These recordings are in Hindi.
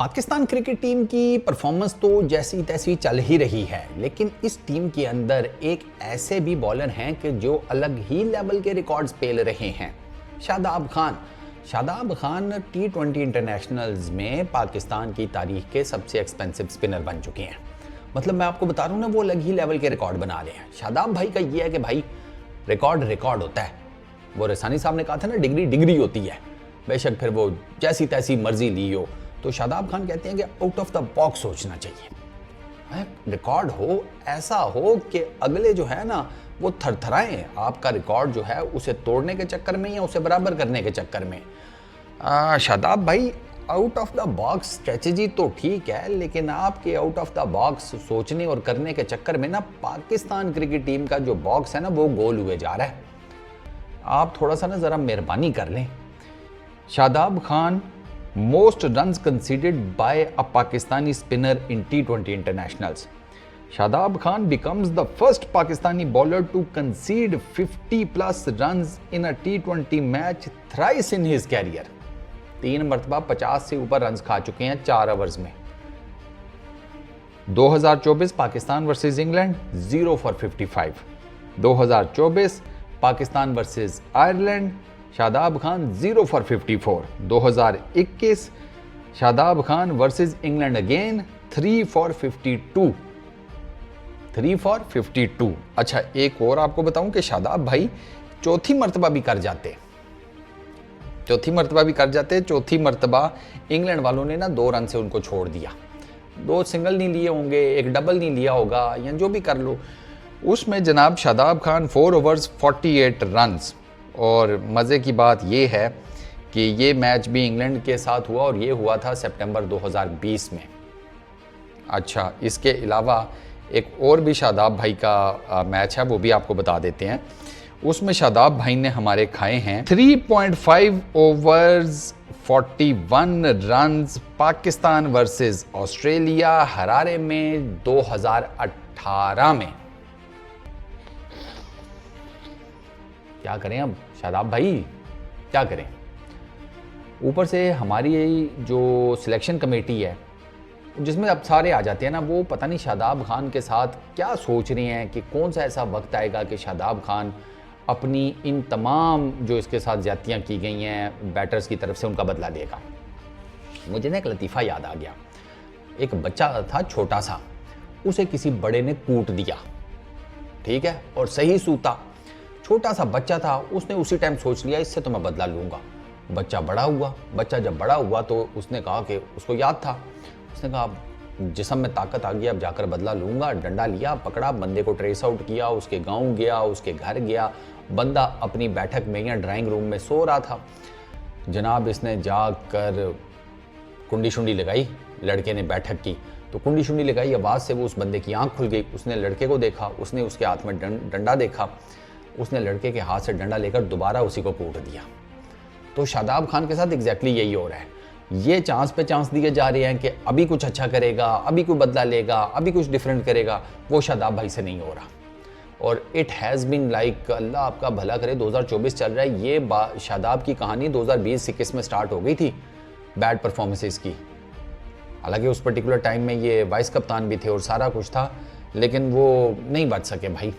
पाकिस्तान क्रिकेट टीम की परफॉर्मेंस तो जैसी तैसी चल ही रही है, लेकिन इस टीम के अंदर एक ऐसे भी बॉलर हैं कि जो अलग ही लेवल के रिकॉर्ड्स पेल रहे हैं। शादाब खान T20 इंटरनेशनल्स में पाकिस्तान की तारीख के सबसे एक्सपेंसिव स्पिनर बन चुके हैं। मतलब मैं आपको बता रहा हूँ ना, वो अलग ही लेवल के रिकॉर्ड बना रहे हैं। शादाब भाई का ये है कि भाई रिकॉर्ड होता है। वो रसानी साहब ने कहा था ना, डिग्री होती है, बेशक फिर वो जैसी तैसी मर्जी ली हो। तो शादाब खान कहते हैं कि आउट ऑफ द बॉक्स सोचना चाहिए। रिकॉर्ड हो, ऐसा हो कि अगले जो है ना वो थरथराएं आपका रिकॉर्ड जो है उसे तोड़ने के चक्कर में या उसे बराबर करने के चक्कर में। शादाब भाई, out of the box strategy तो ठीक है, लेकिन आपके आउट ऑफ द बॉक्स सोचने और करने के चक्कर में ना पाकिस्तान क्रिकेट टीम का जो बॉक्स है ना वो गोल हुए जा रहा है। आप थोड़ा सा ना ज़रा मेहरबानी कर लें। Shadab Khan most runs conceded by a Pakistani spinner in T20 internationals. Shadab Khan becomes the first Pakistani bowler to concede 50 plus runs in a T20 match thrice in his career. 3 मरतबा 50 से ऊपर रन्स खा चुके हैं 4 ओवर्स में। 2024 Pakistan versus England 0 for 55। 2024 Pakistan versus Ireland Shadab Khan 0 for 54। 2021 Shadab Khan versus England again 3 for 52। 3 for 52। अच्छा, एक और आपको बताऊं कि शादाब भाई चौथी मर्तबा भी कर जाते। चौथी मर्तबा इंग्लैंड वालों ने ना 2 रन से उनको छोड़ दिया। 2 सिंगल नहीं लिए होंगे, एक डबल नहीं लिया होगा, या जो भी कर लो। उसमें जनाब शादाब खान 4 ओवर्स 48 रन्स। और मज़े की बात ये है कि ये मैच भी इंग्लैंड के साथ हुआ और ये हुआ था सितंबर 2020 में। अच्छा, इसके अलावा एक और भी शादाब भाई का मैच है, वो भी आपको बता देते हैं। उसमें शादाब भाई ने हमारे खाए हैं 3.5 overs 41 runs Pakistan versus Australia Harare में 2018 में। क्या करें अब शादाब भाई, क्या करें। ऊपर से हमारी जो सिलेक्शन कमेटी है जिसमें अब सारे आ जाते हैं ना, वो पता नहीं शादाब खान के साथ क्या सोच रहे हैं कि कौन सा ऐसा वक्त आएगा कि शादाब खान अपनी इन तमाम जो इसके साथ ज्यादतियाँ की गई हैं बैटर्स की तरफ से उनका बदला लेगा। मुझे ना एक लतीफ़ा याद आ गया। एक बच्चा था छोटा सा, उसे किसी बड़े ने कूट दिया, ठीक है, और सही सूता। छोटा सा बच्चा था, उसने उसी टाइम सोच लिया इससे तो मैं बदला लूंगा। बच्चा जब बड़ा हुआ तो उसने कहा कि उसको याद था, उसने कहा जिस्म में ताकत आ गई, अब जाकर बदला लूंगा। डंडा लिया, पकड़ा, बंदे को ट्रेस आउट किया, उसके गांव गया, उसके घर गया। बंदा अपनी बैठक में या ड्राइंग रूम में सो रहा था। जनाब इसने जाकर कुंडी शुंडी लगाई, लड़के ने बैठक की तो कुंडी शुंडी लगाई, आवाज़ से वो उस बंदे की आंख खुल गई। उसने लड़के को देखा, उसने उसके हाथ में डंडा देखा, उसने लड़के के हाथ से डंडा लेकर दोबारा उसी को कूट दिया। तो शादाब खान के साथ एग्जैक्टली यही हो रहा है। ये चांस पे चांस दिए जा रहे हैं कि अभी कुछ अच्छा करेगा, अभी कोई बदला लेगा, अभी कुछ डिफरेंट करेगा। वो शादाब भाई से नहीं हो रहा। और इट हैज़ बीन लाइक, अल्लाह आपका भला करे, 2024 चल रहा है। ये शादाब की कहानी 2020-21 में स्टार्ट हो गई थी बैड परफॉर्मेंसेस की। हालांकि उस पर्टिकुलर टाइम में ये वाइस कप्तान भी थे और सारा कुछ था, लेकिन वो नहीं बच सके भाई।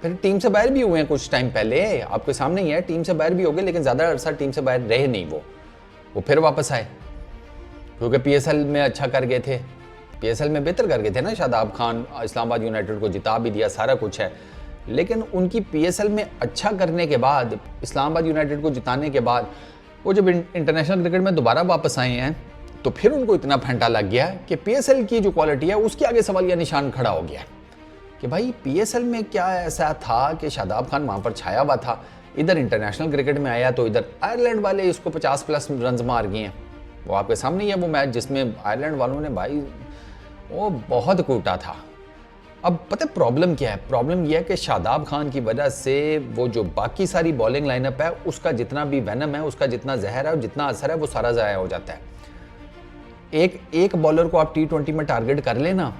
फिर टीम से बाहर भी हुए हैं कुछ टाइम पहले, आपके सामने ही है, टीम से बाहर भी हो गए, लेकिन ज़्यादा अरसा टीम से बाहर रहे नहीं। वो फिर वापस आए क्योंकि PSL में अच्छा कर गए थे, PSL में बेहतर कर गए थे ना शादाब खान। इस्लामाबाद यूनाइटेड को जिता भी दिया, सारा कुछ है। लेकिन उनकी PSL में अच्छा करने के बाद, इस्लामाबाद यूनाइटेड को जिताने के बाद, वो जब इंटरनेशनल क्रिकेट में दोबारा वापस आए हैं तो फिर उनको इतना फंटा लग गया कि PSL की जो क्वालिटी है उसके आगे सवालिया निशान खड़ा हो गया कि भाई PSL में क्या ऐसा था कि शादाब खान वहाँ पर छाया हुआ था। इधर इंटरनेशनल क्रिकेट में आया तो इधर आयरलैंड वाले इसको 50 प्लस रन्स मार गए हैं। वो आपके सामने ही है वो मैच जिसमें आयरलैंड वालों ने भाई वो बहुत कूटा था। अब पता है प्रॉब्लम क्या है? प्रॉब्लम यह है कि शादाब खान की वजह से वो जो बाकी सारी बॉलिंग लाइनअप है उसका जितना भी वेनम है, उसका जितना जहर है और जितना असर है वो सारा ज़ाया हो जाता है। एक बॉलर को आप T20 में टारगेट कर लेना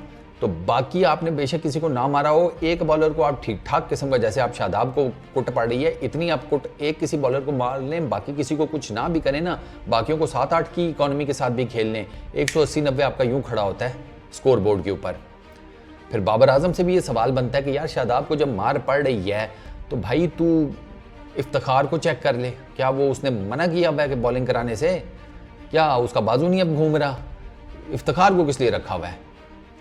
तो बाकी आपने बेशक किसी को ना मारा हो, एक बॉलर को आप ठीक ठाक किस्म का, जैसे आप शादाब को कुट पड़ रही है इतनी आप कुट एक किसी बॉलर को मार लें, बाकी किसी को कुछ ना भी करें ना, बाकियों को 7-8 की इकॉनमी के साथ भी खेल लें, 180-90 आपका यूं खड़ा होता है स्कोर बोर्ड के ऊपर। फिर बाबर आजम से भी ये सवाल बनता है कि यार शादाब को जब मार पड़ रही है तो भाई तू इफ्तिखार को चेक कर ले, क्या वो उसने मना किया हुआ है कि बॉलिंग कराने से? क्या उसका बाजू नहीं अब घूम रहा? इफ्तिखार को किस लिए रखा हुआ है?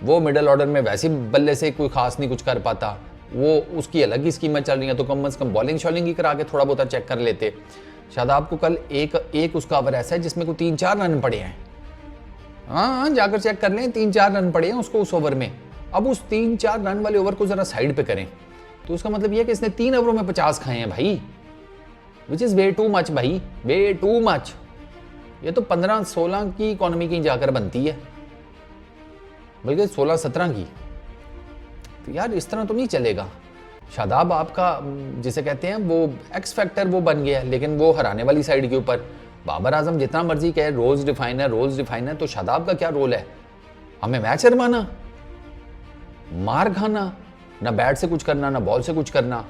वो मिडल ऑर्डर में वैसे बल्ले से कोई खास नहीं कुछ कर पाता, वो उसकी अलग ही स्कीमें चल रही हैं, तो कम से कम बॉलिंग शॉलिंग ही करा के थोड़ा बहुत चेक कर लेते। शादाब को कल एक उसका ओवर ऐसा है जिसमें कोई 3-4 रन पड़े हैं। हाँ जाकर चेक कर लें, 3-4 रन पड़े हैं उसको उस ओवर में। अब उस 3-4 रन वाले ओवर को जरा साइड पे करें तो उसका मतलब यह है कि इसने 3 ओवरों में 50 खाए हैं भाई, which is way too much भाई, वे टू मच। ये तो 15-16 की इकॉनमी की जाकर बनती है, बल्कि 16-17 की। तो यार इस तरह तो नहीं चलेगा। शादाब आपका जिसे कहते हैं वो एक्स फैक्टर वो बन गया है, लेकिन वो हराने वाली साइड के ऊपर। बाबर आजम जितना मर्जी कहे रोज डिफाइन है, तो शादाब का क्या रोल है? हमें मैच हरवाना, मार खाना, ना बैट से कुछ करना ना बॉल से कुछ करना।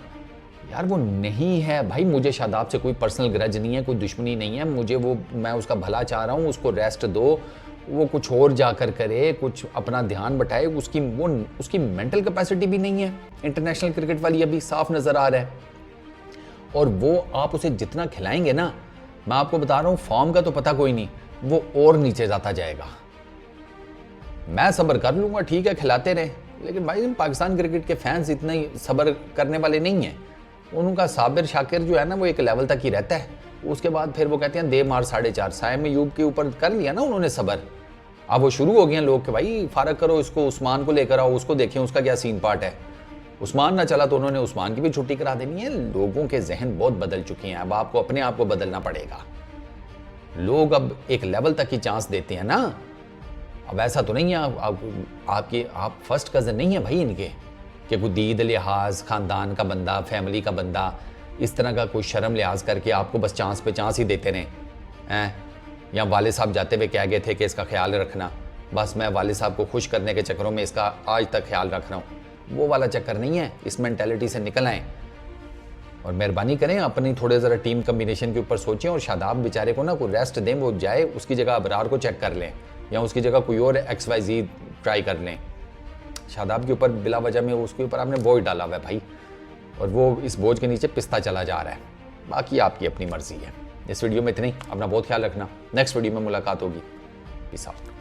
यार वो नहीं है भाई। मुझे शादाब से कोई पर्सनल ग्रज नहीं है, कोई दुश्मनी नहीं है मुझे, वो मैं उसका भला चाह रहा हूँ, उसको रेस्ट दो, वो कुछ और जाकर करे, कुछ अपना ध्यान बटाए। उसकी मेंटल कैपेसिटी भी नहीं है इंटरनेशनल क्रिकेट वाली, अभी साफ नज़र आ रहा है। और वो आप उसे जितना खिलाएंगे ना, मैं आपको बता रहा हूँ फॉर्म का तो पता कोई नहीं, वो और नीचे जाता जाएगा। मैं सब्र कर लूँगा, ठीक है खिलाते रहे, लेकिन भाई पाकिस्तान क्रिकेट के फैंस इतना ही सब्र करने वाले नहीं हैं। उनका साबिर शाकिर जो है ना वो एक लेवल तक ही रहता है, उसके बाद फिर वो कहते हैं दे मार 4.5। साइम यूब के ऊपर कर लिया ना उन्होंने सब्र, अब वो शुरू हो गए हैं लोग कि भाई फारग करो इसको, उस्मान को लेकर आओ, उसको देखें उसका क्या सीन पार्ट है। उस्मान ना चला तो उन्होंने उस्मान की भी छुट्टी करा देनी है। लोगों के जहन बहुत बदल चुके हैं, अब आपको अपने आप को बदलना पड़ेगा। लोग अब एक लेवल तक ही चांस देते हैं ना, अब ऐसा तो नहीं है आप फर्स्ट कज़न नहीं है भाई इनके कि कोई दीद लिहाज, ख़ानदान का बंदा, फैमिली का बंदा, इस तरह का कोई शर्म लिहाज करके आपको बस चांस पे चांस ही देते रहें हैं। या वाले साहब जाते हुए कह गए थे कि इसका ख्याल रखना, बस मैं वाले साहब को खुश करने के चक्करों में इसका आज तक ख्याल रख रहा हूँ। वो वाला चक्कर नहीं है, इस मेंटालिटी से निकल आएँ और मेहरबानी करें अपनी थोड़े ज़रा टीम कम्बिनेशन के ऊपर सोचें। और शादाब बेचारे को ना कोई रेस्ट दें, वो जाए उसकी जगह अबरार को चेक कर लें या उसकी जगह कोई और XYZ ट्राई कर लें। शादाब के ऊपर बिला वजह में उसके ऊपर आपने बोझ डाला हुआ है भाई, और वो इस बोझ के नीचे पिसता चला जा रहा है। बाकी आपकी अपनी मर्जी है। इस वीडियो में इतनी, अपना बहुत ख्याल रखना। नेक्स्ट वीडियो में मुलाकात होगी। Peace out.